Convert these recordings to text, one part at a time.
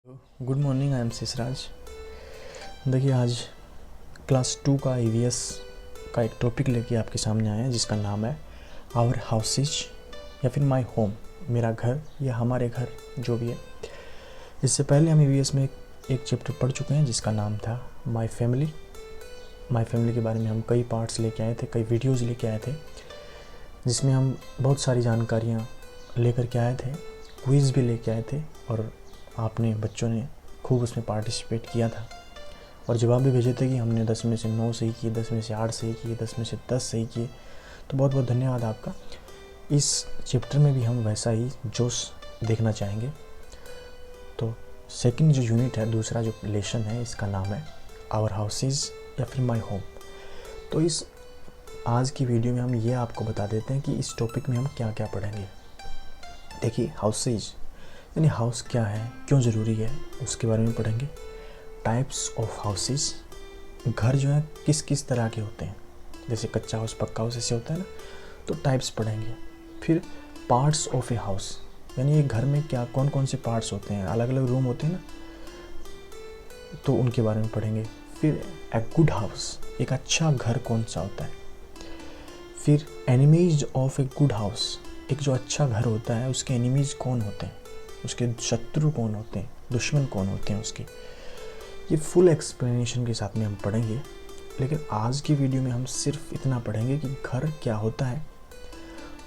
Good morning, I am Sisraj. देखिए, आज class 2 का ईवीएस का एक टॉपिक लेके आपके सामने आया है जिसका नाम है आवर हाउसेज या फिर माय होम, मेरा घर या हमारे घर, जो भी है। इससे पहले हम ईवीएस में एक चैप्टर पढ़ चुके हैं जिसका नाम था माय फैमिली। माय फैमिली के बारे में हम कई पार्ट्स लेके आए थे, कई वीडियोज़ लेके आए थे, जिसमें हम बहुत सारी जानकारियाँ लेकर के आए थे, क्विज़ भी लेके आए थे और आपने बच्चों ने खूब उसमें पार्टिसिपेट किया था और जवाब भी भेजे थे कि हमने 10 में से 9 सही किए, 10 में से 8 सही किए, 10 में से 10 सही किए। तो बहुत बहुत धन्यवाद आपका। इस चैप्टर में भी हम वैसा ही जोश देखना चाहेंगे। तो सेकंड जो यूनिट है, दूसरा जो लेसन है, इसका नाम है आवर हाउसेज या फिर माय होम। तो इस आज की वीडियो में हम ये आपको बता देते हैं कि इस टॉपिक में हम क्या क्या पढ़ेंगे। देखिए, हाउसेज यानी हाउस क्या है, क्यों ज़रूरी है, उसके बारे में पढ़ेंगे। टाइप्स ऑफ हाउसेस, घर जो है किस किस तरह के होते हैं, जैसे कच्चा हाउस, पक्का हाउस ऐसे होता है ना, तो टाइप्स पढ़ेंगे। फिर पार्ट्स ऑफ ए हाउस, यानी एक घर में क्या कौन कौन से पार्ट्स होते हैं, अलग अलग रूम होते हैं ना, तो उनके बारे में पढ़ेंगे। फिर ए गुड हाउस, एक अच्छा घर कौन सा होता है। फिर enemies of a good house, एक जो अच्छा घर होता है उसके एनिमीज कौन होते हैं, उसके शत्रु कौन होते हैं, दुश्मन कौन होते हैं उसके। ये फुल एक्सप्लेनेशन के साथ में हम पढ़ेंगे। लेकिन आज की वीडियो में हम सिर्फ इतना पढ़ेंगे कि घर क्या होता है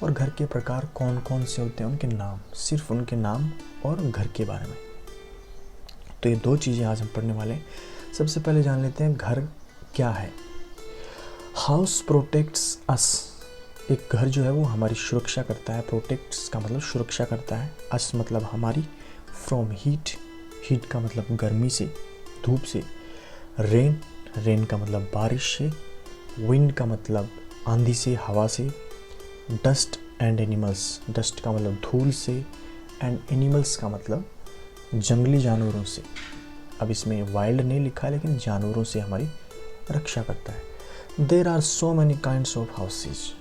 और घर के प्रकार कौन कौन से होते हैं, उनके नाम, सिर्फ उनके नाम और घर के बारे में। तो ये दो चीज़ें आज हम पढ़ने वाले हैं। सबसे पहले जान लेते हैं घर क्या है। हाउस प्रोटेक्ट्स अस, एक घर जो है वो हमारी सुरक्षा करता है। प्रोटेक्ट्स का मतलब सुरक्षा करता है, अस मतलब हमारी, फ्रॉम हीट, हीट का मतलब गर्मी से, धूप से, रेन, रेन का मतलब बारिश से, विंड का मतलब आंधी से, हवा से, डस्ट एंड एनिमल्स, डस्ट का मतलब धूल से, एंड एनिमल्स का मतलब जंगली जानवरों से। अब इसमें वाइल्ड नहीं लिखा है, लेकिन जानवरों से हमारी रक्षा करता है। There are so many kinds of houses,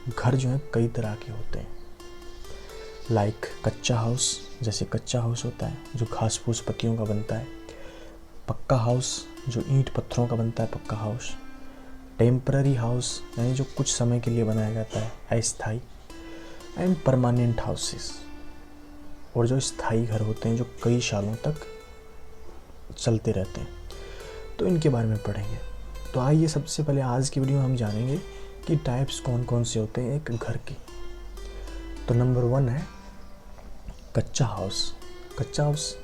घर जो है कई तरह के होते हैं। लाइक कच्चा हाउस, जैसे कच्चा हाउस होता है जो घास फूस पत्तियों का बनता है। पक्का हाउस, जो ईंट पत्थरों का बनता है, पक्का हाउस। टेम्पररी हाउस, यानी जो कुछ समय के लिए बनाया जाता है, अस्थाई। एंड परमानेंट हाउसेस, और जो स्थायी घर होते हैं जो कई सालों तक चलते रहते हैं। तो इनके बारे में पढ़ेंगे। तो आइए सबसे पहले आज की वीडियो में हम जानेंगे कि टाइप्स कौन कौन से होते हैं एक घर के। तो नंबर 1 है कच्चा हाउस। कच्चा हाउस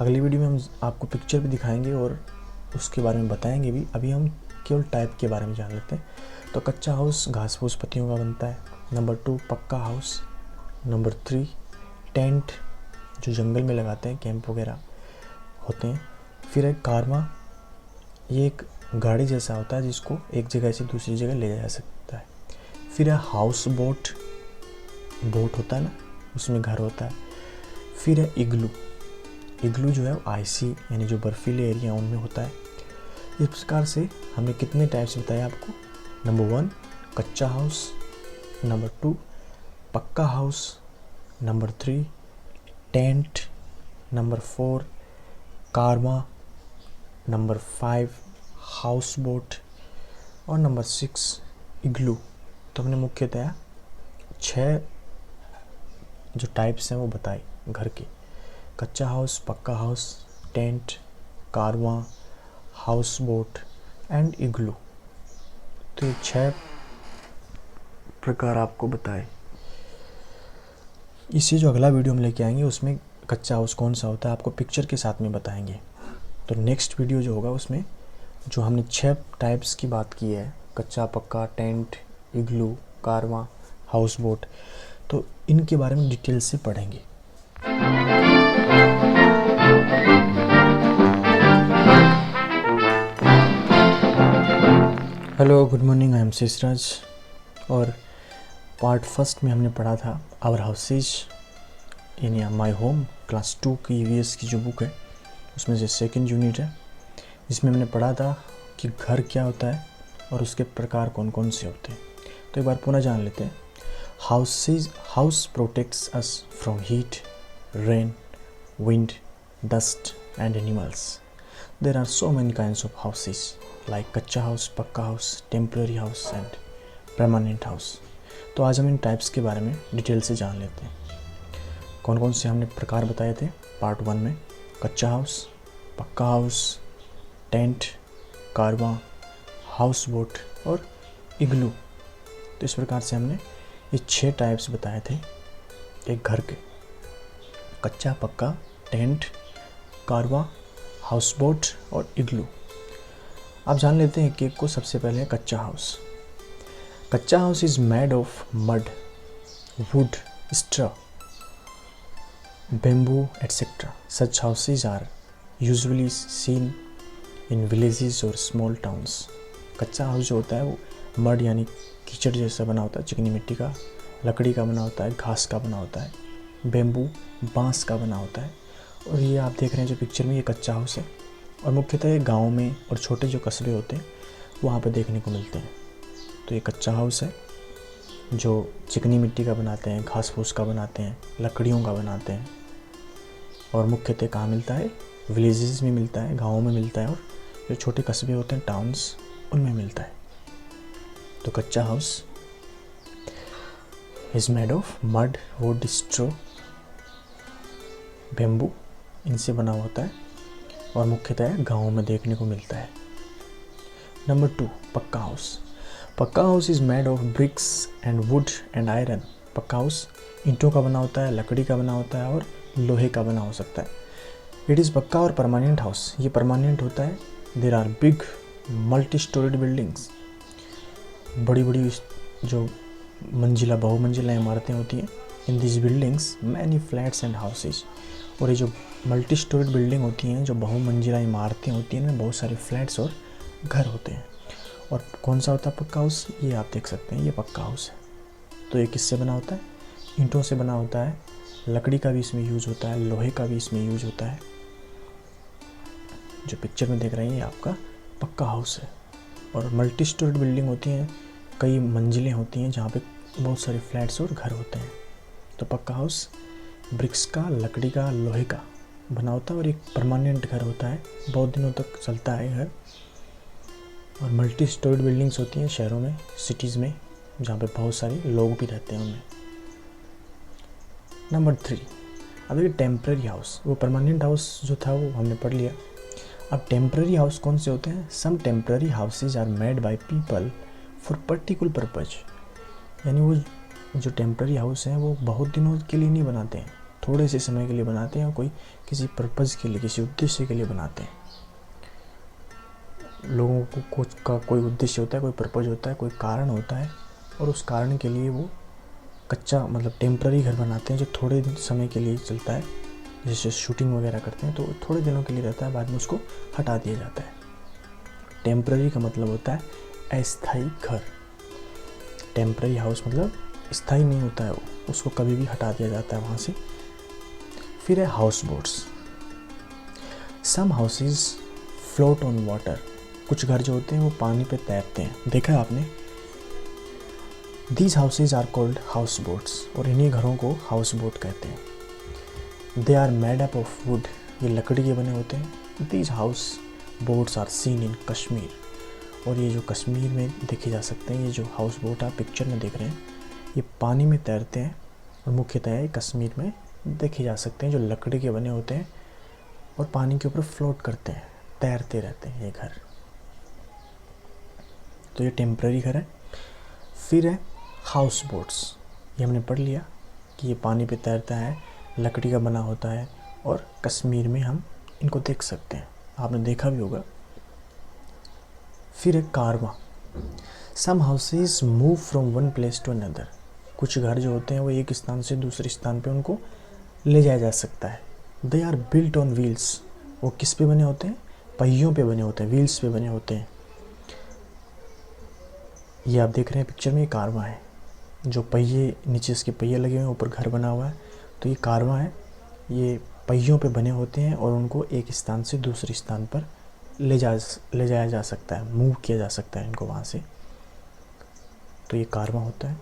अगली वीडियो में हम आपको पिक्चर भी दिखाएंगे और उसके बारे में बताएंगे भी। अभी हम केवल टाइप के बारे में जान लेते हैं। तो कच्चा हाउस घास फूस पत्तियों का बनता है। नंबर 2 पक्का हाउस। नंबर 3 टेंट, जो जंगल में लगाते हैं, कैंप वगैरह होते हैं। फिर है कारवा, ये एक गाड़ी जैसा होता है जिसको एक जगह से दूसरी जगह ले जाया जा सकता है। फिर है हाउस बोट, बोट होता है ना, उसमें घर होता है। फिर है इग्लू, इग्लू जो है आइसी यानी जो बर्फीले एरिया उनमें होता है। इस प्रकार से हमने कितने टाइप्स बताए आपको। नंबर 1 कच्चा हाउस, नंबर 2 पक्का हाउस, नंबर 3 टेंट, नंबर 4 कारवा, नंबर 5 हाउस बोट और नंबर 6 इग्लू। तो हमने मुख्यतः 6 जो टाइप्स हैं वो बताए घर के। कच्चा हाउस, पक्का हाउस, टेंट, कारवा, हाउस बोट एंड इग्लू। तो ये 6 प्रकार आपको बताए। इससे जो अगला वीडियो हम लेके आएंगे उसमें कच्चा हाउस कौन सा होता है आपको पिक्चर के साथ में बताएंगे। तो नेक्स्ट वीडियो जो होगा उसमें जो हमने 6 टाइप्स की बात की है, कच्चा, पक्का, टेंट, इग्लू, कारवा, हाउस बोट, तो इनके बारे में डिटेल से पढ़ेंगे। Hello, good morning, I am Sisraj. और पार्ट फर्स्ट में हमने पढ़ा था आवर हाउसेज यानी माय होम, क्लास 2 की ईवीएस की जो बुक है उसमें से सेकंड यूनिट है। इसमें हमने पढ़ा था कि घर क्या होता है और उसके प्रकार कौन कौन से होते हैं। तो एक बार पुनः जान लेते हैं। House protects us from heat, rain, wind dust and animals. There are so many kinds of houses like कच्चा हाउस, पक्का house, temporary house and permanent house. तो आज हम इन टाइप्स के बारे में डिटेल से जान लेते हैं. कौन कौन से हमने प्रकार बताए थे पार्ट 1 में. कच्चा हाउस, पक्का हाउस, टेंट, कारवां, हाउस बोट और इग्लू. तो इस प्रकार से हमने ये 6 टाइप्स बताए थे एक घर के. कच्चा, पक्का, टेंट, कारवां, हाउस बोट और इग्लू. आप जान लेते हैं एक को. सबसे पहले कच्चा हाउस. कच्चा house is made of mud, would, straw, bamboo, etc. Such houses are usually seen in villages or small towns. कच्चा हाउस जो होता है वो मड यानी कीचड़ जैसा बना होता है, चिकनी मिट्टी का, लकड़ी का बना होता है, घास का बना होता है, बेम्बू बांस का बना होता है. और ये आप देख रहे हैं जो पिक्चर में, ये कच्चा हाउस है. और मुख्यतः गाँव में और छोटे जो कस्बे होते हैं वहाँ पे देखने को मिलते हैं. तो ये कच्चा हाउस है जो चिकनी मिट्टी का बनाते हैं, घास फूस का बनाते हैं, लकड़ियों का बनाते हैं. और मुख्यतः कहाँ मिलता है? विलेजेस में मिलता है, गाँवों में मिलता है, और जो छोटे कस्बे होते हैं टाउन्स उनमें मिलता है. तो कच्चा house is made of mud, would, straw, bamboo, इनसे बना होता है और मुख्यतः गाँवों में देखने को मिलता है. नंबर 2, पक्का हाउस. पक्का house is made of BRICS and would and iron. पक्का हाउस ईंटों का बना होता है, लकड़ी का बना होता है और लोहे का बना हो सकता है. इट इज़ पक्का और परमानेंट हाउस. ये परमानेंट होता है. There are big multi storeyed buildings. बड़ी बड़ी जो मंजिला बहुमंजिला इमारतें होती हैं. In this buildings many flats and houses. और ये जो मल्टी स्टोरीड बिल्डिंग होती हैं, जो बहुमंजिला इमारतें होती हैं, इनमें बहुत सारे फ्लैट्स और घर होते हैं. और कौन सा होता है पक्का हाउस? ये आप देख सकते हैं, ये पक्का हाउस है. तो ये किससे बना होता है? ईंटों से बना होता है. लकड़ी का भी इसमें यूज होता है, लोहे का भी इसमें यूज होता है. जो पिक्चर में देख रहे हैं ये आपका पक्का हाउस है. और मल्टी स्टोरीड बिल्डिंग होती हैं, कई मंजिलें होती हैं जहाँ पे बहुत सारे फ्लैट्स और घर होते हैं. तो पक्का हाउस ब्रिक्स का, लकड़ी का, लोहे का बना होता है और एक परमानेंट घर होता है, बहुत दिनों तक चलता है घर. और मल्टी स्टोरीड बिल्डिंग्स होती हैं शहरों में, सिटीज़ में, जहाँ पे बहुत सारे लोग भी रहते हैं उनमें. नंबर 3, अब ये टेम्पररी हाउस. वो परमानेंट हाउस जो था वो हमने पढ़ लिया. अब टेम्पररी हाउस कौन से होते हैं? Some temporary houses are made by people for particular purpose. यानी वो जो टेम्पररी हाउस हैं वो बहुत दिनों के लिए नहीं बनाते हैं, थोड़े से समय के लिए बनाते हैं, कोई किसी पर्पज़ के लिए, किसी उद्देश्य के लिए बनाते हैं. लोगों को कुछ का कोई उद्देश्य होता है, कोई पर्पज़ होता है, कोई कारण होता है, और उस कारण के लिए वो कच्चा मतलब टेम्पररी घर बनाते हैं जो थोड़े समय के लिए चलता है. जैसे शूटिंग वगैरह करते हैं तो थोड़े दिनों के लिए रहता है, बाद में उसको हटा दिया जाता है. टेम्पररी का मतलब होता है अस्थायी घर. टेम्पररी हाउस मतलब स्थायी नहीं होता है वो, उसको कभी भी हटा दिया जाता है वहाँ से. फिर है house boats. Some houses float on water. कुछ घर जो होते हैं वो पानी पे तैरते हैं, देखा है आपने. These houses are called house boats. और इन्हीं घरों को हाउस बोट कहते हैं. They are made up of wood. ये लकड़ी के बने होते हैं. These house boats are seen in Kashmir. और ये जो कश्मीर में देखे जा सकते हैं, ये जो हाउस बोट आप पिक्चर में देख रहे हैं, ये पानी में तैरते हैं और मुख्यतः कश्मीर में देखे जा सकते हैं, जो लकड़ी के बने होते हैं और पानी के ऊपर फ्लोट करते हैं, तैरते रहते हैं ये घर. तो ये टेम्पररी घर है. फिर है हाउस बोट्स. ये हमने पढ़ लिया कि ये पानी पे तैरता है, लकड़ी का बना होता है और कश्मीर में हम इनको देख सकते हैं, आपने देखा भी होगा. फिर है कारवां. Some houses move from one place to another. कुछ घर जो होते हैं वो एक स्थान से दूसरे स्थान पे उनको ले जाया जा सकता है. They are built on wheels. वो किस पे बने होते हैं? पहियों पे बने होते हैं, व्हील्स पे बने होते हैं. ये आप देख रहे हैं पिक्चर में, ये कारवां है. जो पहिए, नीचे इसके पहिए लगे हुए हैं, ऊपर घर बना हुआ है, तो ये कारवां है. ये पहियों पे बने होते हैं और उनको एक स्थान से दूसरे स्थान पर ले जाया जा सकता है, मूव किया जा सकता है इनको वहाँ से. तो ये कारवां होता है.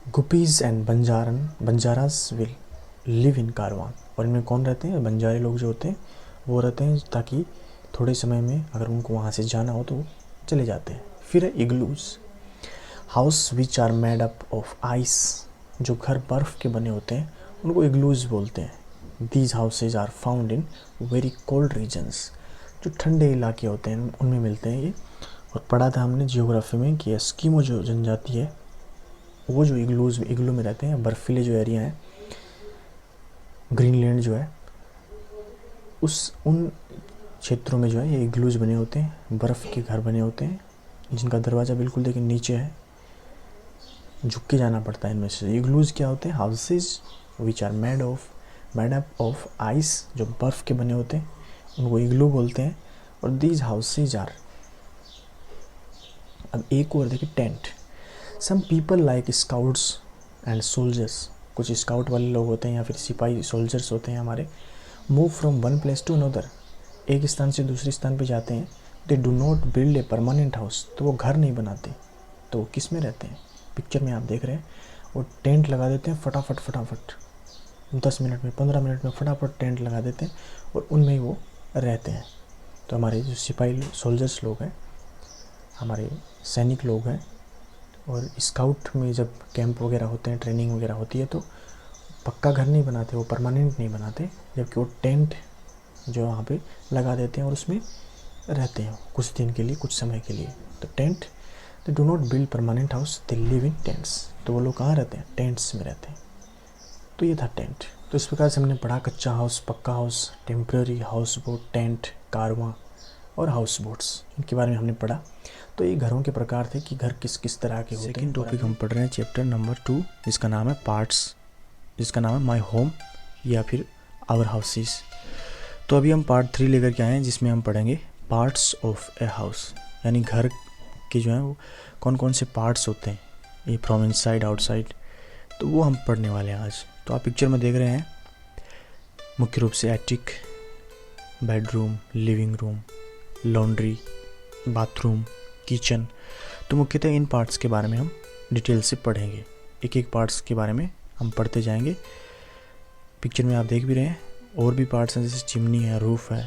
गुपीज़ and Banjaras will. Live in caravan. और इनमें कौन रहते हैं? बंजारे लोग जो होते हैं वो रहते हैं, ताकि थोड़े समय में अगर उनको वहाँ से जाना हो तो वो चले जाते हैं। फिर है igloos, house which are made up of ice, जो घर बर्फ़ के बने होते हैं उनको इग्लूज बोलते हैं। These houses are found in very cold regions, जो ठंडे इलाके होते हैं उनमें मिलते हैं ये। और पढ़ा था हमने जियोग्राफी में कि एस्किमो जो जनजाति है वो जो इग्लू में रहते हैं, बर्फीले जो एरिया हैं, ग्रीनलैंड जो है उन क्षेत्रों में जो है ये इग्लूज बने होते हैं, बर्फ़ के घर बने होते हैं, जिनका दरवाज़ा बिल्कुल देखिए नीचे है, झुक के जाना पड़ता है इनमें से। इग्लूज क्या होते हैं? Houses which are made up of ice, जो बर्फ़ के बने होते हैं उनको इग्लू बोलते हैं। और दीज हाउसेज आर, अब एक और देखिए tent. Some people like scouts and soldiers, कुछ स्काउट वाले लोग होते हैं या फिर सिपाही सोल्जर्स होते हैं हमारे, move from one place to another, एक स्थान से दूसरे स्थान पे जाते हैं। They do not build a permanent house, तो वो घर नहीं बनाते, तो वो किस में रहते हैं? पिक्चर में आप देख रहे हैं वो टेंट लगा देते हैं फटाफट 10 मिनट में 15 मिनट में फटाफट टेंट लगा देते हैं और उनमें ही वो रहते हैं। तो हमारे जो सिपाही सोल्जर्स लोग हैं, हमारे सैनिक लोग हैं, और स्काउट में जब कैंप वगैरह होते हैं, ट्रेनिंग वगैरह होती है, तो पक्का घर नहीं बनाते, वो परमानेंट नहीं बनाते, जबकि वो टेंट जो वहाँ पे लगा देते हैं और उसमें रहते हैं कुछ दिन के लिए, कुछ समय के लिए। तो tent, they do not build permanent house, they live in tents, तो वो लोग कहाँ रहते हैं? टेंट्स में रहते हैं। तो ये था टेंट। तो इस प्रकार से हमने पढ़ा कच्चा हाउस, पक्का house, temporary house boat, tent, कारवां और हाउस बोट्स, इनके बारे में हमने पढ़ा। तो ये घरों के प्रकार थे कि घर किस किस तरह के होते हैं। सेकेंड टॉपिक हम पढ़ रहे हैं चैप्टर नंबर 2, जिसका नाम है पार्ट्स, जिसका नाम है माई होम या फिर आवर हाउसेस। तो अभी हम पार्ट 3 लेकर के आए हैं, जिसमें हम पढ़ेंगे पार्ट्स ऑफ ए हाउस, यानी घर के जो हैं वो कौन कौन से पार्ट्स होते हैं, ये फ्रॉम इनसाइड आउटसाइड, तो वो हम पढ़ने वाले हैं आज। तो आप पिक्चर में देख रहे हैं मुख्य रूप से attic, bedroom, living room, laundry, bathroom, kitchen. तो मुख्यतः इन पार्ट्स के बारे में हम डिटेल से पढ़ेंगे, एक एक पार्ट्स के बारे में हम पढ़ते जाएंगे। पिक्चर में आप देख भी रहे हैं और भी पार्ट्स हैं, जैसे चिमनी है, रूफ है,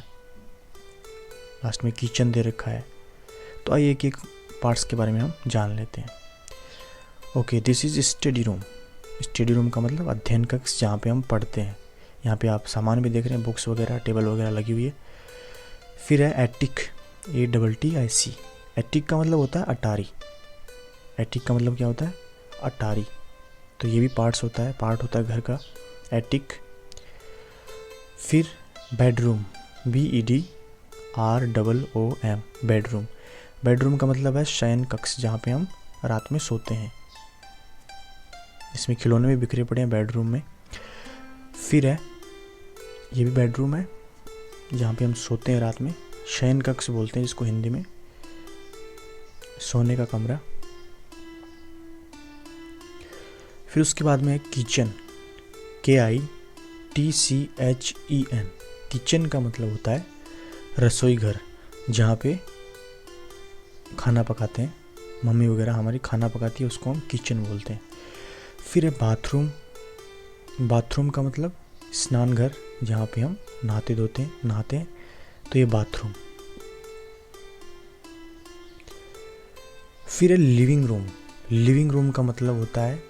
लास्ट में किचन दे रखा है। तो आइए एक एक पार्ट्स के बारे में हम जान लेते हैं। Okay, this is study room. Study room का मतलब अध्ययन कक्ष, जहाँ पे हम पढ़ते हैं। यहाँ पे आप सामान भी देख रहे हैं, बुक्स वगैरह, टेबल वगैरह लगी हुई है। फिर है एटिक, ATTIC। एटिक का मतलब होता है अटारी। एटिक का मतलब क्या होता है? अटारी। तो ये भी पार्ट होता है घर का, एटिक। फिर बेडरूम, BEDROOM, बेडरूम। बेडरूम का मतलब है शयन कक्ष, जहाँ पे हम रात में सोते हैं। इसमें खिलौने भी बिखरे पड़े हैं बेडरूम में। फिर है, ये भी बेडरूम है जहाँ पे हम सोते हैं रात में, शयन कक्ष बोलते हैं जिसको हिंदी में, सोने का कमरा। फिर उसके बाद में है किचन, KITCHEN। किचन का मतलब होता है रसोई घर, जहाँ पे खाना पकाते हैं, मम्मी वगैरह हमारी खाना पकाती है, उसको हम किचन बोलते हैं। फिर है बाथरूम। बाथरूम का मतलब स्नान घर, जहाँ पे हम नहाते हैं, तो ये बाथरूम। फिर है लिविंग रूम। लिविंग रूम का मतलब होता है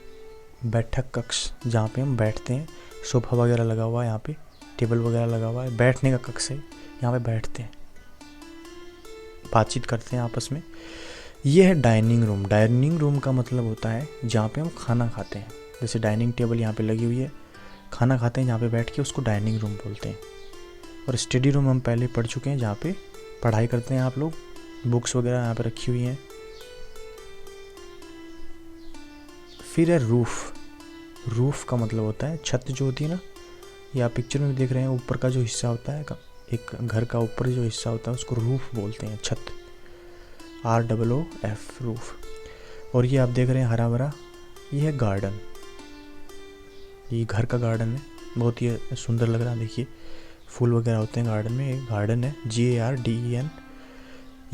बैठक कक्ष, जहाँ पे हम बैठते हैं, सोफा वगैरह लगा हुआ है, यहाँ पे टेबल वगैरह लगा हुआ है, बैठने का कक्ष है, यहाँ पे बैठते हैं, बातचीत करते हैं आपस में। ये है डाइनिंग रूम। डाइनिंग रूम का मतलब होता है जहाँ पे हम खाना खाते हैं, जैसे डाइनिंग टेबल यहाँ पे लगी हुई है, खाना खाते हैं जहाँ पे बैठ के, उसको डाइनिंग रूम बोलते हैं। और स्टडी रूम हम पहले पढ़ चुके हैं, जहाँ पे पढ़ाई करते हैं आप लोग, बुक्स वगैरह यहाँ पे रखी हुई हैं। फिर है रूफ। रूफ का मतलब होता है छत जो होती है ना, ये आप पिक्चर में भी देख रहे हैं, ऊपर का जो हिस्सा होता है, एक घर का ऊपर जो हिस्सा होता है उसको रूफ बोलते हैं, छत, ROOF, रूफ। और ये आप देख रहे हैं हरा भरा, ये है गार्डन, ये घर का गार्डन है, बहुत ही सुंदर लग रहा है। देखिए फूल वगैरह होते हैं गार्डन में, एक गार्डन है, GARDEN।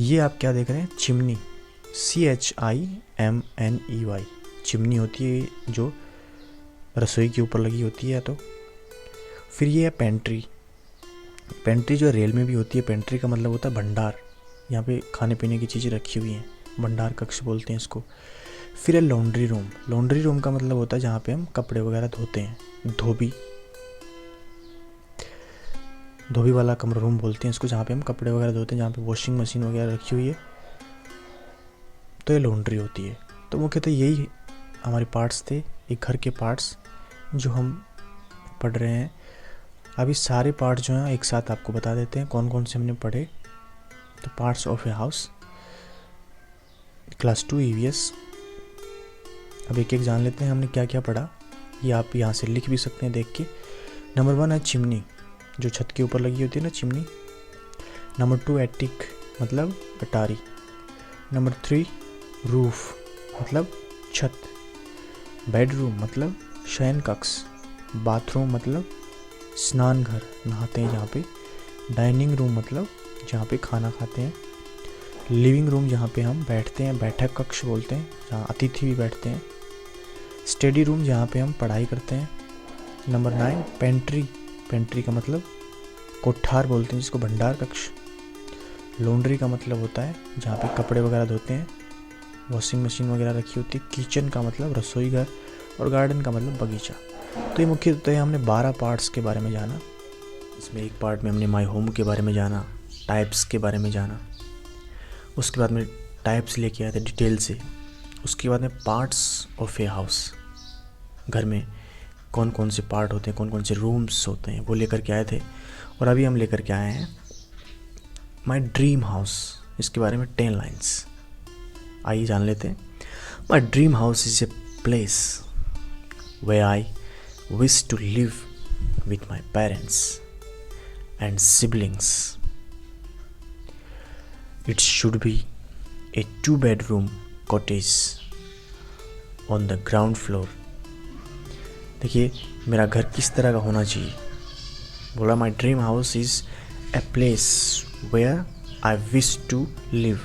ये आप क्या देख रहे हैं? Chimney, CHIMNEY। चिमनी होती है जो रसोई के ऊपर लगी होती है, तो फिर ये है पेंट्री। पेंट्री जो रेल में भी होती है, पेंट्री का मतलब होता है भंडार। यहाँ पे खाने पीने की चीज़ें रखी हुई हैं, भंडार कक्ष बोलते हैं इसको। फिर है लॉन्ड्री रूम। लॉन्ड्री रूम का मतलब होता है जहाँ पे हम कपड़े वगैरह धोते हैं, धोबी वाला कमरा रूम बोलते हैं इसको, जहाँ पे हम कपड़े वगैरह धोते हैं, जहाँ पे वॉशिंग मशीन वगैरह रखी हुई है, तो ये लॉन्ड्री होती है। तो मुख्यतः यही हमारे पार्ट्स थे, एक घर के पार्ट्स जो हम पढ़ रहे हैं। अभी सारे पार्ट्स जो हैं एक साथ आपको बता देते हैं कौन कौन से हमने पढ़े। तो parts of a house, class 2 EVS। अब एक एक जान लेते हैं हमने क्या क्या पढ़ा। ये आप यहाँ से लिख भी सकते हैं देख के। नंबर 1 है चिमनी, जो छत के ऊपर लगी होती है ना, चिमनी। नंबर 2 एटिक, मतलब अटारी। नंबर 3 रूफ, मतलब छत। बेडरूम मतलब शयन कक्ष। बाथरूम मतलब स्नान घर, नहाते हैं जहाँ पे। डाइनिंग रूम मतलब जहाँ पे खाना खाते हैं। लिविंग रूम जहाँ पे हम बैठते हैं, बैठक कक्ष बोलते हैं, जहाँ अतिथि भी बैठते हैं। स्टडी रूम जहाँ पे हम पढ़ाई करते हैं। Number 9 pantry. पेंट्री का मतलब कोठार बोलते हैं जिसको, भंडार कक्ष। लॉन्ड्री का मतलब होता है जहाँ पे कपड़े वगैरह धोते हैं, वॉशिंग मशीन वगैरह रखी होती है। किचन का मतलब रसोई घर, और गार्डन का मतलब बगीचा। तो ये मुख्यतः हमने 12 पार्ट्स के बारे में जाना। इसमें एक पार्ट में हमने माय होम के बारे में जाना, टाइप्स के बारे में जाना। उसके बाद में टाइप्स लेके आए थे डिटेल से। उसके बाद में पार्ट्स ऑफ ए हाउस, घर में कौन कौन से पार्ट होते हैं, कौन कौन से रूम्स होते हैं, वो लेकर के आए थे। और अभी हम लेकर के आए हैं माय ड्रीम हाउस, इसके बारे में 10 लाइन्स। आइए जान लेते हैं। My dream house is a place where I wish to live with my parents and siblings. It should be a 2-bedroom cottage on the ground floor. देखिए मेरा घर किस तरह का होना चाहिए। बोला my dream house is a place where I wish to live,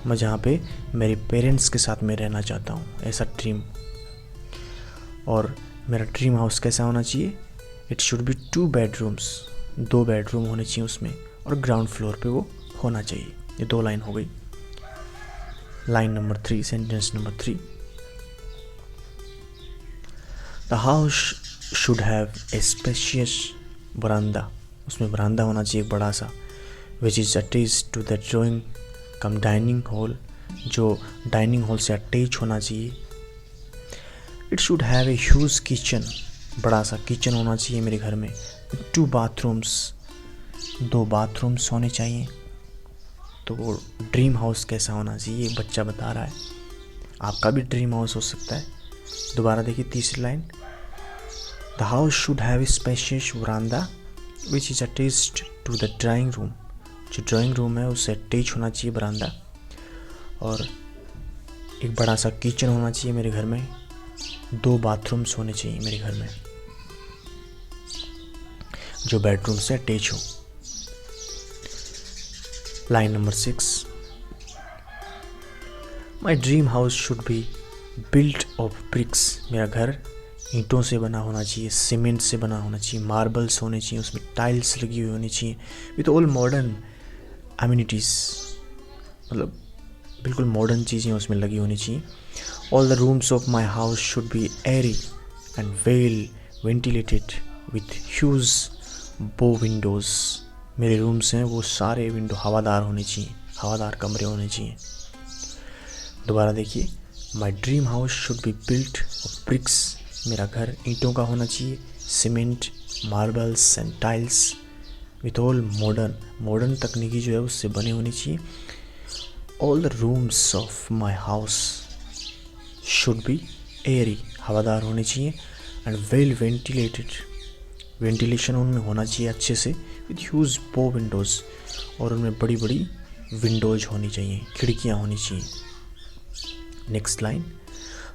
मैं जहाँ पे मेरे पेरेंट्स के साथ में रहना चाहता हूँ, ऐसा ड्रीम। और मेरा ड्रीम हाउस कैसा होना चाहिए। It should be 2 bedrooms, 2 bedroom होने चाहिए उसमें, और ग्राउंड फ्लोर पे वो होना चाहिए। ये 2 लाइन हो गई। Line number 3, sentence number 3, the house should have a spacious बरामदा, उसमें बरामदा होना चाहिए बड़ा सा, which is attach to the drawing cum dining hall, जो डाइनिंग हॉल से अटैच होना चाहिए। It should have a huge kitchen, बड़ा सा किचन होना चाहिए मेरे घर में। 2 bathrooms, 2 bathrooms होने चाहिए। तो वो ड्रीम हाउस कैसा होना चाहिए, ये बच्चा बता रहा है। आपका भी ड्रीम हाउस हो सकता है। दोबारा देखिए तीसरी line, the house should have a spacious verandah which is attached to the drawing room, जो ड्राइंग रूम है उससे अटैच होना चाहिए बरामदा। और एक बड़ा सा किचन होना चाहिए मेरे घर में। 2 bathrooms होने चाहिए मेरे घर में जो बेडरूम से अटैच हो। Line number 6, my dream house should be built of BRICS, मेरा घर ईंटों से बना होना चाहिए, सीमेंट से बना होना चाहिए, मार्बल्स होने चाहिए, उसमें टाइल्स लगी हुई होनी चाहिए, विद ऑल मॉडर्न एमिनिटीज़, मतलब बिल्कुल मॉडर्न चीज़ें उसमें लगी होनी चाहिए। All the rooms of my house should be airy and well ventilated with huge bow windows, मेरे रूम्स हैं वो सारे विंडो हवादार होने चाहिए, हवादार कमरे होने चाहिए। दोबारा देखिए, माई dream house should be built of BRICS, मेरा घर ईंटों का होना चाहिए, cement, marbles and tiles, with all modern तकनीकी जो है उससे बने होने चाहिए। All the rooms of my house should B Airy, हवादार होने चाहिए, एंड वेल वेंटिलेटेड, वेंटिलेशन उनमें होना चाहिए अच्छे से, विथ ह्यूज बो विंडोज़, और उनमें बड़ी बड़ी विंडोज होनी चाहिए, खिड़कियाँ होनी चाहिए। Next line,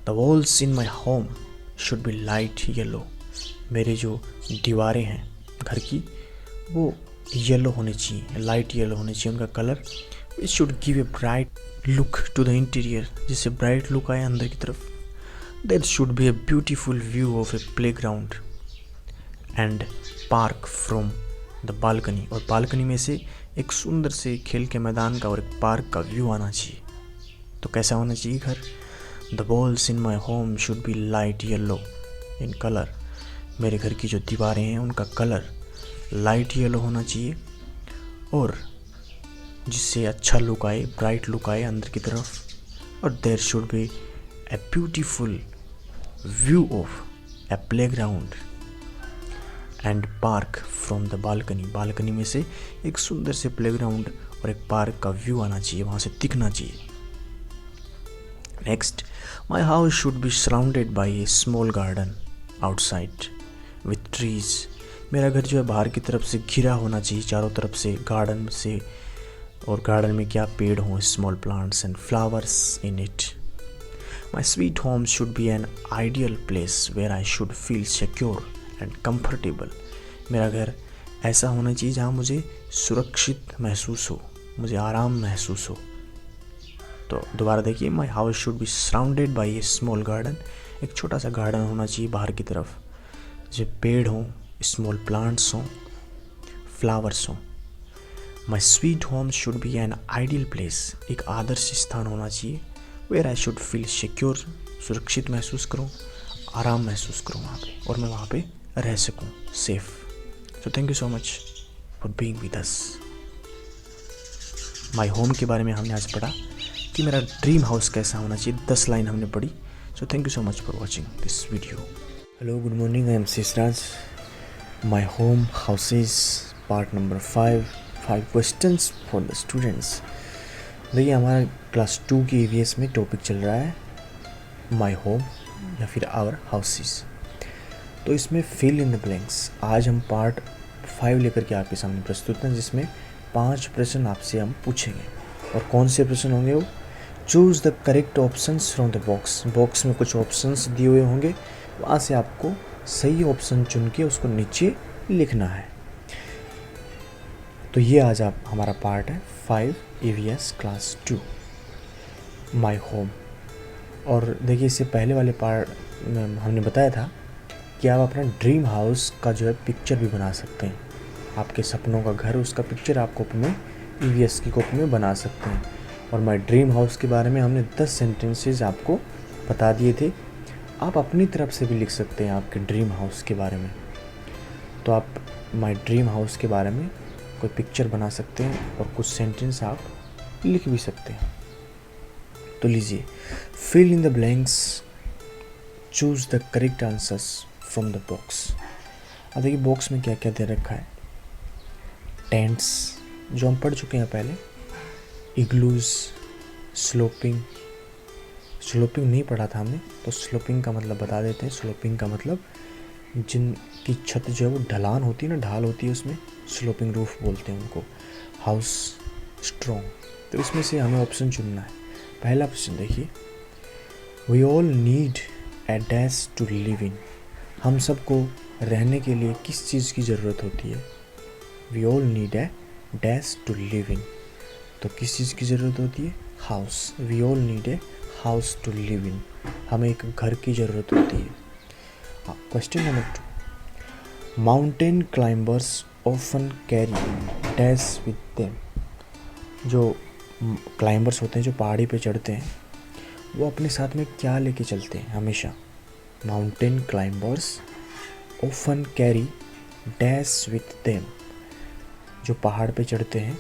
the walls in my home should B light yellow, मेरे जो दीवारें हैं घर की वो येलो होनी चाहिए, लाइट येलो होनी चाहिए उनका colour. It should give a bright look to the interior, जिससे ब्राइट लुक आए अंदर की तरफ। There should be a beautiful view of a playground and park from the balcony, और बालकनी में से एक सुंदर से खेल के मैदान का और एक पार्क का व्यू आना चाहिए। तो कैसा होना चाहिए घर? The walls in my home should B light yellow in colour, मेरे घर की जो दीवारें हैं उनका कलर लाइट येलो होना चाहिए, और जिससे अच्छा लुक आए, ब्राइट लुक आए अंदर की तरफ। और there should be a beautiful view of a playground and park from the balcony, balcony में से एक सुंदर से प्लेग्राउंड और एक पार्क का व्यू आना चाहिए, वहाँ से दिखना चाहिए। Next, my house should be surrounded by A small garden outside with trees, मेरा घर जो है बाहर की तरफ से घिरा होना चाहिए चारों तरफ से गार्डन से, और गार्डन में क्या पेड़ हों, small plants and flowers in it. My sweet home should be an ideal place where I should feel secure and comfortable, मेरा घर ऐसा होना चाहिए जहाँ मुझे सुरक्षित महसूस हो, मुझे आराम महसूस हो। तो दोबारा देखिए, माई house should be surrounded by A small garden, एक छोटा सा गार्डन होना चाहिए बाहर की तरफ, जो पेड़ हों, स्मॉल प्लांट्स हों, फ्लावर्स हों। My sweet home should be an ideal place, एक आदर्श स्थान होना चाहिए, where I should feel secure, सुरक्षित महसूस करूँ, आराम महसूस करूँ वहाँ पे, और मैं वहाँ पे रह सकूँ safe. So thank you so much for being with us. My home के बारे में हमने आज पढ़ा कि मेरा ड्रीम हाउस कैसा होना चाहिए, 10 लाइन हमने पढ़ी। So thank you so much for watching this video. Hello, good morning, I M Sheshraj. My home houses part number 5 questions for the students. देखिए, हमारा क्लास 2 की EVS में टॉपिक चल रहा है माई होम या फिर आवर हाउसेज। तो इसमें फिल इन द ब्लैंक्स, आज हम पार्ट 5 लेकर के आपके सामने प्रस्तुत हैं, जिसमें 5 प्रश्न आपसे हम पूछेंगे। और कौन से प्रश्न होंगे वो? Choose the correct options from the box, box में कुछ ऑप्शंस दिए हुए होंगे, वहाँ से आपको सही ऑप्शन चुन के उसको नीचे लिखना है। तो ये आज आप हमारा पार्ट है 5 EVS क्लास 2 माई होम। और देखिए, इससे पहले वाले पार्ट में हमने बताया था कि आप अपना ड्रीम हाउस का जो है पिक्चर भी बना सकते हैं, आपके सपनों का घर, उसका पिक्चर आप कॉपी में EVS की कॉपी में बना सकते हैं। और माई ड्रीम हाउस के बारे में हमने 10 सेंटेंसेस आपको बता दिए थे, आप अपनी तरफ से भी लिख सकते हैं आपके ड्रीम हाउस के बारे में। तो आप माई ड्रीम हाउस के बारे में कोई पिक्चर बना सकते हैं और कुछ सेंटेंस आप लिख भी सकते हैं। तो लीजिए, fill in the blanks, choose the correct answers from the box. अब देखिए, बॉक्स में क्या क्या दे रखा है। टेंट्स जो हम पढ़ चुके हैं पहले, इग्लूज, स्लोपिंग नहीं पढ़ा था हमने, तो स्लोपिंग का मतलब बता देते हैं। स्लोपिंग का मतलब जिनकी छत जो है वो ढलान होती है ना, ढाल होती है, उसमें स्लोपिंग रूफ बोलते हैं उनको। हाउस स्ट्रॉन्ग, तो इसमें से हमें ऑप्शन चुनना है। पहला प्रश्न देखिए, we all need a dash to live in, हम सबको रहने के लिए किस चीज़ की ज़रूरत होती है? We all need a dash to live in, तो किस चीज़ की ज़रूरत होती है? House. We all need a house to live in, हमें एक घर की ज़रूरत होती है। Question number 2, mountain climbers often carry dash with them, जो क्लाइंबर्स होते हैं जो पहाड़ी पे चढ़ते हैं, वो अपने साथ में क्या लेके चलते हैं हमेशा? Mountain climbers often carry dash with them, जो पहाड़ पे चढ़ते हैं,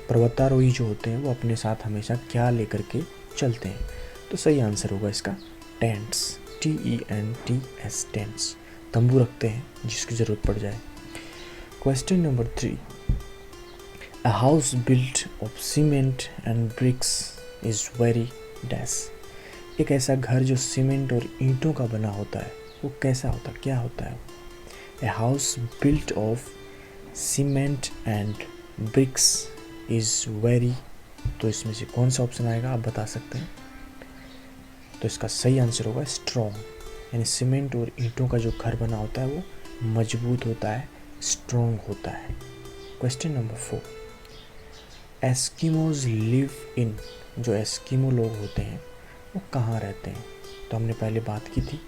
पर्वतारोही जो होते हैं, वो अपने साथ हमेशा क्या लेकर के चलते हैं? तो सही आंसर होगा इसका टेंट्स, TENTS, टेंट्स, तंबू रखते हैं जिसकी ज़रूरत पड़ जाए। Question number 3, a house built of cement and bricks is very dash, एक ऐसा घर जो सीमेंट और ईंटों का बना होता है, वो कैसा होता है, क्या होता है? A house built of cement and bricks is very, तो इसमें से कौन सा ऑप्शन आएगा आप बता सकते हैं? तो इसका सही आंसर होगा स्ट्रॉन्ग, यानी सीमेंट और ईंटों का जो घर बना होता है वो मजबूत होता है, स्ट्रॉन्ग होता है। क्वेश्चन नंबर 4, एस्किमोज लिव इन, जो एस्किमो लोग होते हैं वो कहाँ रहते हैं? तो हमने पहले बात की थी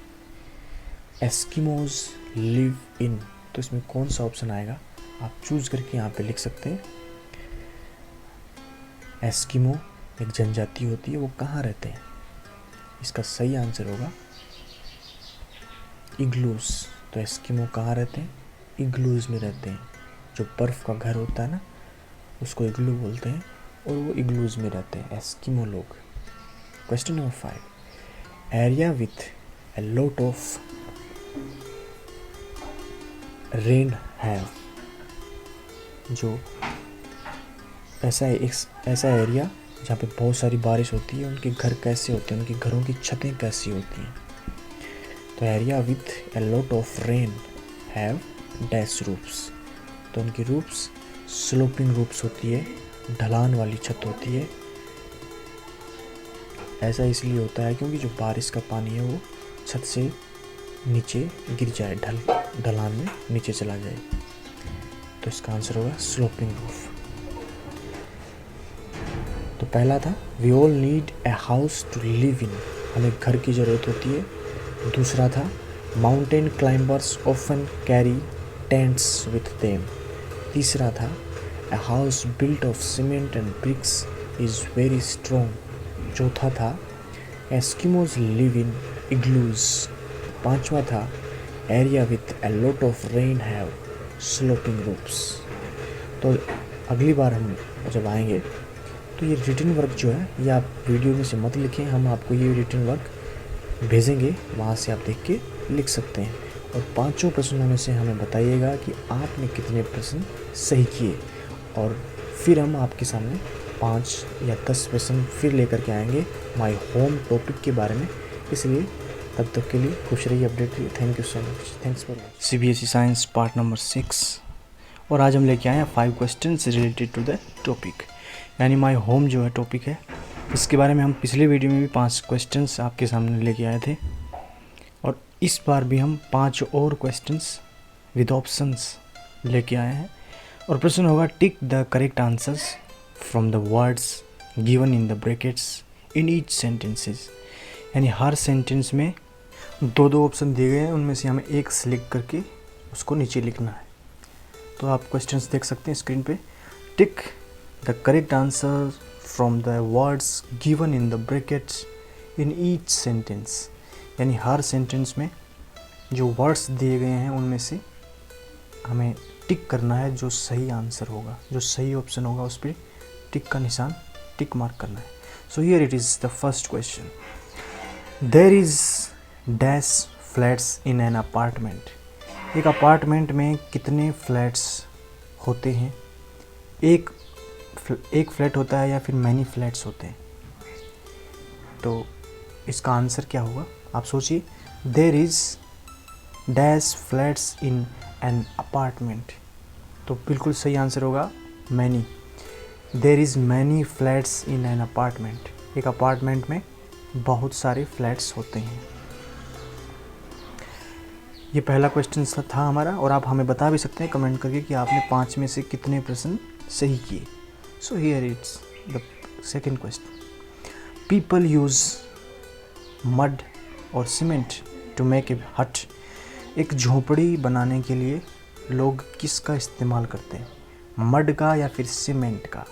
एस्किमोज लिव इन, तो इसमें कौन सा ऑप्शन आएगा आप चूज करके यहाँ पे लिख सकते हैं। एस्किमो एक जनजाति होती है, वो कहाँ रहते हैं? इसका सही आंसर होगा इग्लूज। तो एस्किमो कहाँ रहते हैं? इग्लूज में रहते हैं। जो बर्फ़ का घर होता है ना, उसको इग्लू बोलते हैं, और वो इग्लूज में रहते हैं एस्किमो लोग। Question number 5, area with a lot of rain have, जो ऐसा एरिया जहाँ पे बहुत सारी बारिश होती है, उनके घर कैसे होते हैं, उनके घरों की छतें कैसी होती हैं? तो area with a lot of rain have dash roofs, तो उनकी रूफ्स स्लोपिंग रूफ्स होती है, ढलान वाली छत होती है। ऐसा इसलिए होता है क्योंकि जो बारिश का पानी है वो छत से नीचे गिर जाए, ढलान में नीचे चला जाए। तो इसका आंसर होगा स्लोपिंग रूफ। तो पहला था we all need a house to live in, हमें घर की ज़रूरत होती है। दूसरा था mountain climbers often carry tents with them. तीसरा था a house built of cement and bricks is very strong. चौथा था एस्किमोज लिव इन इग्लूज। पांचवा था area with a lot of rain have sloping roofs. तो अगली बार हम जब आएंगे तो ये रिटन वर्क जो है ये आप वीडियो में से मत लिखें, हम आपको ये रिटन वर्क भेजेंगे, वहाँ से आप देख के लिख सकते हैं। और पांचों प्रश्नों में से हमें बताइएगा कि आपने कितने प्रश्न सही किए, और फिर हम आपके सामने 5 या 10 प्रश्न फिर लेकर के आएंगे माय होम टॉपिक के बारे में। इसलिए तब तक के लिए खुश रहिए, अपडेट रहिए। Thank you so much, thanks for watching. CBSE science part number 6, और आज हम लेके आए हैं 5 questions related to the topic, यानी माय होम जो है टॉपिक है। इसके बारे में हम पिछले वीडियो में भी 5 क्वेश्चंस आपके सामने लेके आए थे, और इस बार भी हम 5 और क्वेश्चंस विद ऑप्शंस लेके आए हैं। और प्रश्न होगा tick the correct answers from the words given in the brackets in each sentences, यानी हर सेंटेंस में 2 ऑप्शन दिए गए हैं, उनमें से हमें एक सिलेक्ट करके उसको नीचे लिखना है। तो आप क्वेश्चंस देख सकते हैं स्क्रीन पे। Tick the correct answer from the words given in the brackets in each sentence, यानी हर सेंटेंस में जो वर्ड्स दिए गए हैं उनमें से हमें टिक करना है जो सही आंसर होगा, जो सही ऑप्शन होगा उस पर टिक का निशान, टिक मार्क करना है। So here it is the first question, there is dash flats in an apartment. एक अपार्टमेंट में कितने फ्लैट्स होते हैं? एक फ्लैट होता है या फिर मैनी फ्लैट्स होते हैं? तो इसका आंसर क्या होगा आप सोचिए। There is dash flats in an apartment, तो बिल्कुल सही आंसर होगा many. There is many flats in an apartment, एक अपार्टमेंट में बहुत सारे फ्लैट्स होते हैं। ये पहला क्वेश्चन था हमारा, और आप हमें बता भी सकते हैं कमेंट करके कि आपने 5 में से कितने प्रश्न सही किए। So here it's the second question, people use mud और cement to make a hut. एक झोपड़ी बनाने के लिए लोग किसका इस्तेमाल करते हैं? मड का या फिर सीमेंट का?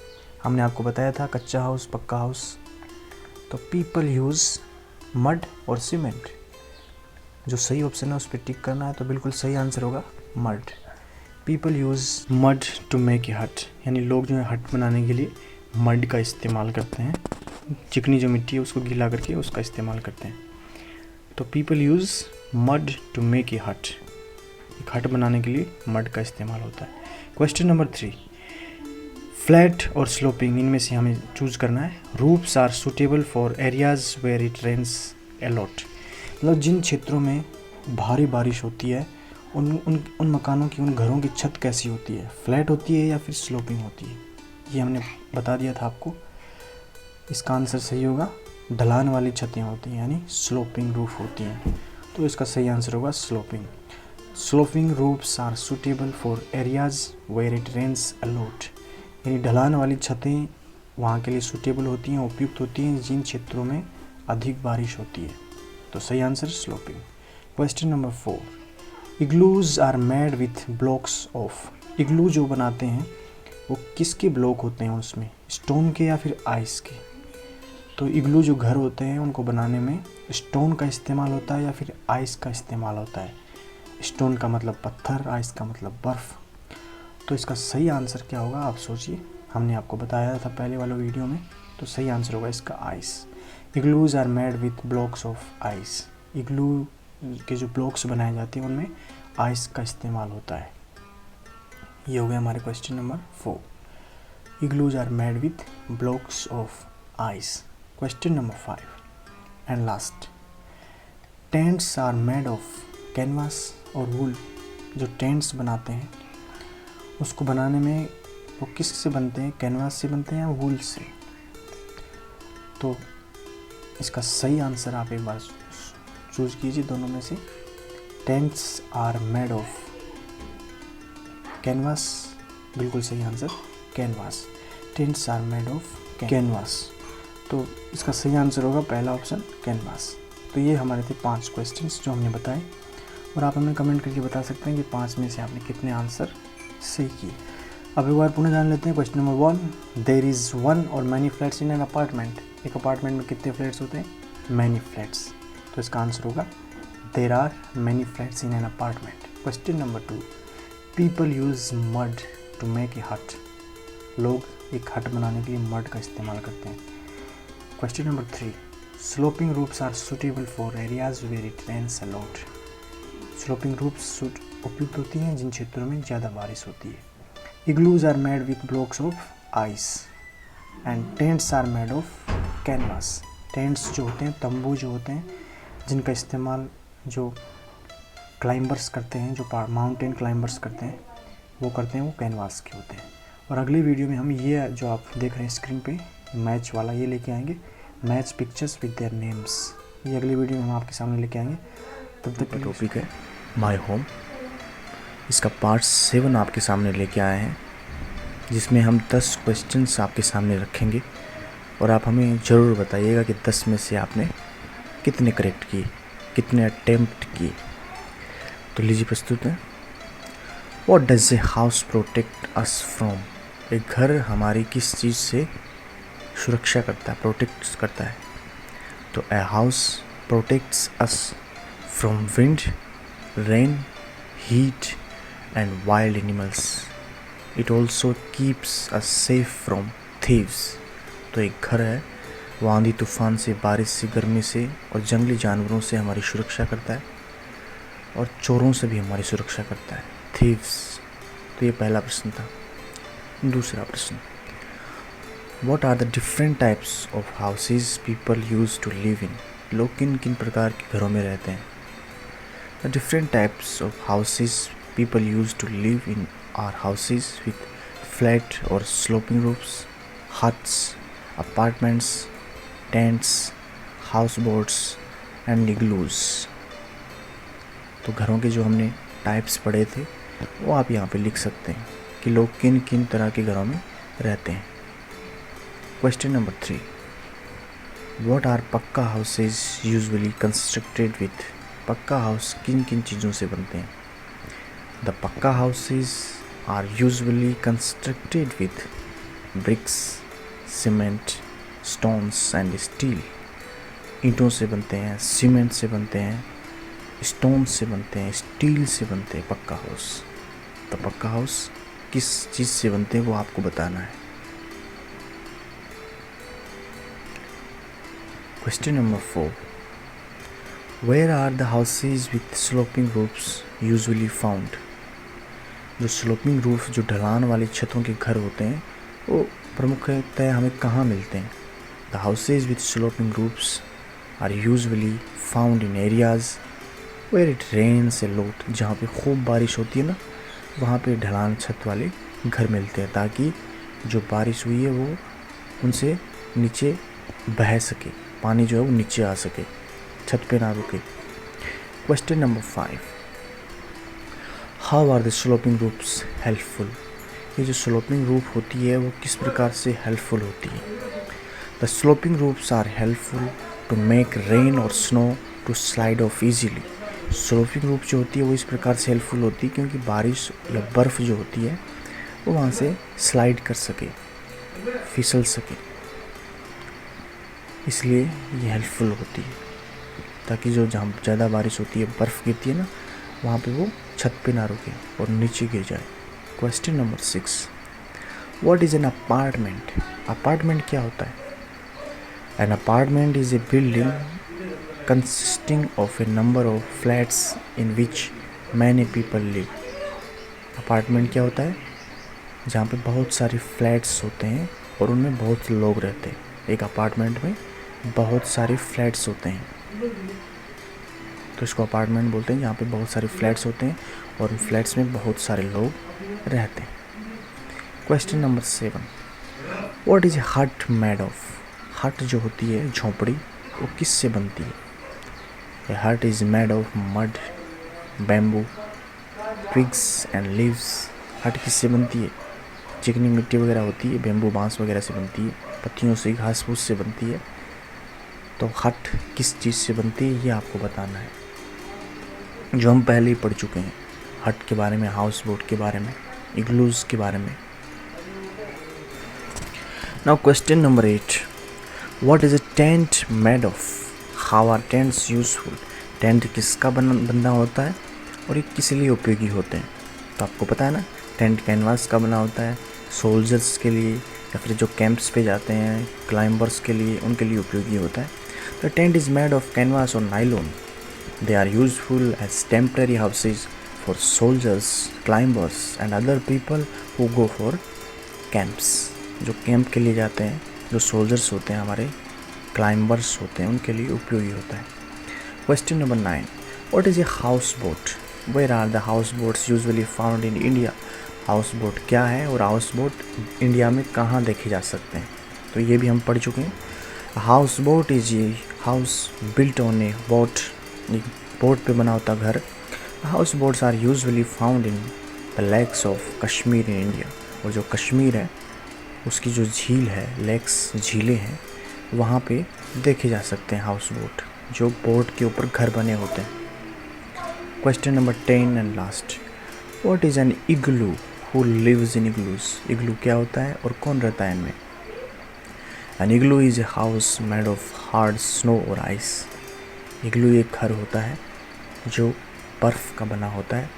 हमने आपको बताया था कच्चा हाउस, पक्का हाउस। तो पीपल यूज़ मड और सीमेंट, जो सही ऑप्शन है उस पर टिक करना है। तो बिल्कुल सही आंसर होगा mud. People use mud to make a hut, यानी लोग जो है हट बनाने के लिए मड का इस्तेमाल करते हैं, चिकनी जो मिट्टी है उसको गीला करके उसका इस्तेमाल करते हैं। तो people use mud to make a hut, एक हट बनाने के लिए मड का इस्तेमाल होता है। क्वेश्चन नंबर 3, फ्लैट और स्लोपिंग, इनमें से हमें चूज़ करना है। Roofs are suitable for areas where it rains a lot, मतलब जिन क्षेत्रों में भारी बारिश होती है उन मकानों की, उन घरों की छत कैसी होती है? फ्लैट होती है या फिर स्लोपिंग होती है? ये हमने बता दिया था आपको। इसका आंसर सही होगा ढलान वाली छतें होती हैं, यानी स्लोपिंग रूफ होती हैं। तो इसका सही आंसर होगा sloping. Sloping roofs are suitable for areas where it rains a lot, यानी ढलान वाली छतें वहाँ के लिए सूटेबल होती हैं, उपयुक्त होती हैं जिन क्षेत्रों में अधिक बारिश होती है। तो सही answer sloping. Question number 4, igloos are made with blocks of. Igloo जो बनाते हैं वो किसके ब्लॉक होते हैं उसमें, स्टोन के या फिर आइस के। तो इग्लू जो घर होते हैं उनको बनाने में स्टोन का इस्तेमाल होता है या फिर आइस का इस्तेमाल होता है। स्टोन का मतलब पत्थर, आइस का मतलब बर्फ़। तो इसका सही आंसर क्या होगा आप सोचिए। हमने आपको बताया था पहले वाले वीडियो में, तो सही आंसर होगा इसका ice. Igloos are made with blocks of ice. Igloo के जो ब्लॉक्स बनाए जाते हैं उनमें आइस का इस्तेमाल होता है। ये हो गया हमारे question number 4, igloos are made with blocks of ice. Question number 5 and last, tents are made of canvas और वूल। जो टेंट्स बनाते हैं उसको बनाने में वो किस से बनते हैं, कैनवास से बनते हैं या वूल से। तो इसका सही आंसर आप एक बार चूज कीजिए दोनों में से। Tents are made of canvas, बिल्कुल सही answer canvas. Tents are made of canvas. तो इसका सही आंसर होगा पहला ऑप्शन कैनवास। तो ये हमारे थे 5 क्वेश्चंस जो हमने बताए, और आप हमें कमेंट करके बता सकते हैं कि 5 में से आपने कितने आंसर सही किए। अब एक बार पुनः जान लेते हैं क्वेश्चन नंबर 1, देयर इज़ 1 और many flats in an apartment. एक अपार्टमेंट में कितने फ्लैट्स होते हैं, मैनी फ्लैट्स। तो इसका आंसर होगा there are many flats in an apartment. Question number 2, people use mud to make a hut. लोग एक हट बनाने के लिए मड का इस्तेमाल करते हैं। Question number 3, sloping roofs are suitable for areas where it rains a lot. Sloping roofs उपयुक्त होती हैं जिन क्षेत्रों में ज़्यादा बारिश होती है। Igloos are made with blocks of ice and tents are made of canvas. Tents जो होते हैं, तंबू जो होते हैं, जिनका इस्तेमाल जो क्लाइंबर्स करते हैं, जो माउंटेन क्लाइंबर्स करते हैं, वो कैनवास के होते हैं। और अगली वीडियो में हम ये जो आप देख रहे हैं स्क्रीन पे मैच वाला ये लेके आएंगे, match pictures with their names. ये अगली वीडियो में हम आपके सामने लेके आएंगे। तब तक का टॉपिक है माय होम। इसका पार्ट 7 आपके सामने लेके आए हैं, जिसमें हम 10 क्वेश्चंस आपके सामने रखेंगे और आप हमें ज़रूर बताइएगा कि 10 में से आपने कितने करेक्ट किए, कितने अटेम्प्ट किए। तो लीजिए प्रस्तुत है, what does a house protect us from. एक घर हमारी किस चीज़ से सुरक्षा करता है, प्रोटेक्ट करता है। तो a house protects us from wind, rain, heat and wild animals. It also keeps us safe from thieves. तो एक घर है वो आंधी तूफान से, बारिश से, गर्मी से और जंगली जानवरों से हमारी सुरक्षा करता है, और चोरों से भी हमारी सुरक्षा करता है, थीव्स। तो ये पहला प्रश्न था। दूसरा प्रश्न, what are the different types of houses people use to live in. लोग किन किन प्रकार के घरों में रहते हैं। The different types of houses people use to live in are houses with flat और sloping roofs, huts, apartments, tents, house boats and igloos. तो घरों के जो हमने टाइप्स पढ़े थे वो आप यहाँ पे लिख सकते हैं कि लोग किन किन तरह के घरों में रहते हैं। Question number 3, what are pucca houses usually constructed with. पक्का हाउस किन किन चीज़ों से बनते हैं। The pucca houses are usually constructed with bricks, cement, stones and steel. ईंटों से बनते हैं, सीमेंट से बनते हैं, स्टोन से बनते हैं, स्टील से बनते हैं पक्का हाउस। तो पक्का हाउस किस चीज़ से बनते हैं वो आपको बताना है। Question number 4, where are the houses with sloping roofs usually found. जो स्लोपिंग रूफ, जो ढलान वाली छतों के घर होते हैं, वो प्रमुखतः हमें कहाँ मिलते हैं। The houses with sloping roofs are usually found in areas where it rains a lot. जहाँ पे खूब बारिश होती है ना, वहाँ पे ढलान छत वाले घर मिलते हैं, ताकि जो बारिश हुई है वो उनसे नीचे बह सके, पानी जो है वो नीचे आ सके, छत पे ना रुके। Question number 5, how are the sloping roofs helpful. ये जो स्लोपिंग रूफ होती है वो किस प्रकार से हेल्पफुल होती है। The sloping roofs are helpful to make rain और snow to slide off easily. Sloppy roof जो होती है वो इस प्रकार से हेल्पफुल होती है क्योंकि बारिश या बर्फ़ जो होती है वो वहाँ से स्लाइड कर सके, फिसल सके, इसलिए ये हेल्पफुल होती है ताकि जो जहाँ ज़्यादा बारिश होती है, बर्फ़ गिरती है ना, वहाँ पे वो छत पे ना रुके और नीचे गिर जाए। Question number 6, what is an apartment? Apartment क्या होता है? An apartment is a building consisting of a number of flats in which many people live. Apartment क्या होता है? जहाँ पे बहुत सारे फ्लैट्स होते हैं और उनमें बहुत लोग रहते हैं। एक अपार्टमेंट में बहुत सारे फ्लैट्स होते हैं, तो इसको अपार्टमेंट बोलते हैं, जहाँ पे बहुत सारे फ्लैट्स होते हैं और उन फ्लैट्स में बहुत सारे लोग रहते हैं। क्वेश्चन नंबर 7, व्हाट इज़ ए हट मेड ऑफ? हट जो होती है, झोंपड़ी, वो किससे बनती है? A hut is made of mud, bamboo, twigs and leaves. हट किससे बनती है? चिकनी मिट्टी वगैरह होती है, बेम्बू बांस वगैरह से बनती है, पत्तियों से, घास फूस से बनती है। तो हट किस चीज़ से बनती है ये आपको बताना है, जो हम पहले ही पढ़ चुके हैं हट के बारे में, हाउस बोट के बारे में, इग्लूज के बारे में। Now question number 8, what is a tent made of? How are tents useful? Tent किसका बना होता है और ये किस लिए उपयोगी होते हैं? तो आपको पता है ना, टेंट कैनवास का बना होता है, सोल्जर्स के लिए या फिर जो कैंप्स पे जाते हैं, क्लाइंबर्स के लिए, उनके लिए उपयोगी होता है। The tent is made of canvas और nylon. They are useful as temporary houses for soldiers, climbers and other people who go for camps. जो कैंप के लिए जाते हैं, जो सोल्जर्स होते हैं हमारे, क्लाइंबर्स होते हैं, उनके लिए उपयोगी होता है। Question number 9, what is a houseboat? Where are the houseboats usually found in India? Houseboat क्या है और हाउस बोट इंडिया में कहाँ देखे जा सकते हैं? तो ये भी हम पढ़ चुके हैं। Houseboat is a house built on a boat, boat पे बना होता घर। Houseboats are usually found in the lakes of Kashmir in India. और जो कश्मीर है उसकी जो झील है, लेक्स, झीलें हैं, वहाँ पे देखे जा सकते हैं हाउस बोट, जो बोट के ऊपर घर बने होते हैं। Question number 10 and last, what is an igloo? Who lives in igloos? Igloo क्या होता है और कौन रहता है इनमें? An igloo is a house made of hard snow और आइस। इग्लू एक घर होता है जो बर्फ़ का बना होता है।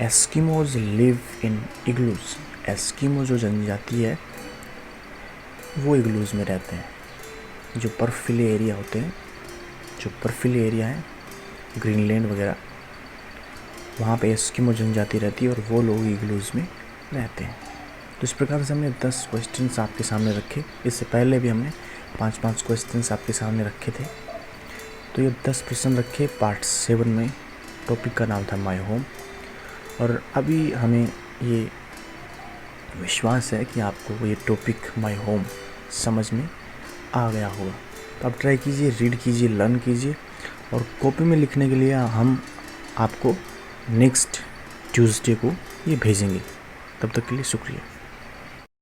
Eskimos live in igloos. Eskimo जो जनजाति है वो इग्लूज में रहते हैं। जो बर्फीले एरिया होते हैं, जो बर्फीले एरिया है, ग्रीनलैंड वगैरह, वहाँ पे एस्किमो जनजाति रहती है और वो लोग इग्लूज में रहते हैं। तो इस प्रकार से हमने 10 क्वेश्चंस आपके सामने रखे। इससे पहले भी हमने 5-5 क्वेश्चंस आपके सामने रखे थे। तो ये 10 प्रश्न रखे पार्ट 7 में। टॉपिक का नाम था माई होम। और अभी हमें ये विश्वास है कि आपको ये टॉपिक माई होम समझ में आ गया होगा। तो आप ट्राई कीजिए, रीड कीजिए, लर्न कीजिए। और कॉपी में लिखने के लिए हम आपको नेक्स्ट ट्यूसडे को ये भेजेंगे। तब तक के लिए शुक्रिया।